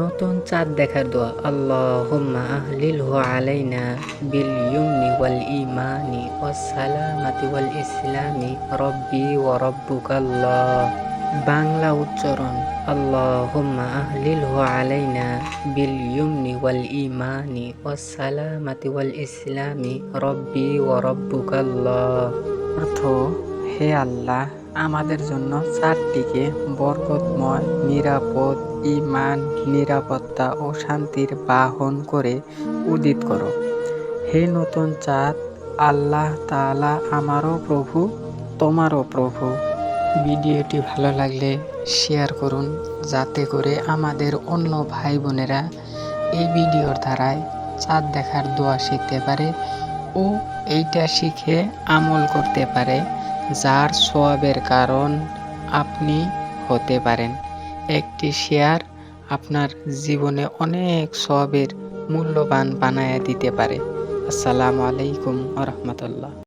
নতুন চাঁদ দেখার দোয়া। আল্লাহুম্মা আহলিলহু আলাইনা বিল ইয়ুমনি ওয়াল ঈমানি ওয়াস সালামাতি ওয়াল ইসলামি রব্বি ওয়া রব্বুকাল্লাহ। বাংলা উচ্চারণ: আল্লাহুম্মা আহলিলহু আলাইনা বিল ইয়ুমনি ওয়াল ঈমানি ওয়াস সালামাতি ওয়াল ইসলামি রব্বি ওয়া রব্বুকাল্লাহ। অর্থ: হে আল্লাহ, আমাদের জন্য চাঁদটিকে বরকতময়, নিরাপদ, ঈমান, নিরাপত্তা ও শান্তির বাহন করে উদিত করো। হে নতুন চাঁদ, আল্লাহ তাআলা আমারও প্রভু, তোমারও প্রভু। ভিডিওটি ভালো লাগলে শেয়ার করুন, যাতে করে আমাদের অন্য ভাই বোনেরা এই ভিডিওর দ্বারাই চাঁদ দেখার দোয়া শিখতে পারে ও এইটা শিখে আমল করতে পারে, যার সওয়াবের কারণ আপনি হতে পারেন। একটি শেয়ার আপনার জীবনে অনেক সওয়াবের মূল্যবান বানায়া দিতে পারে। আসসালামু আলাইকুম ওয়া রাহমাতুল্লাহ।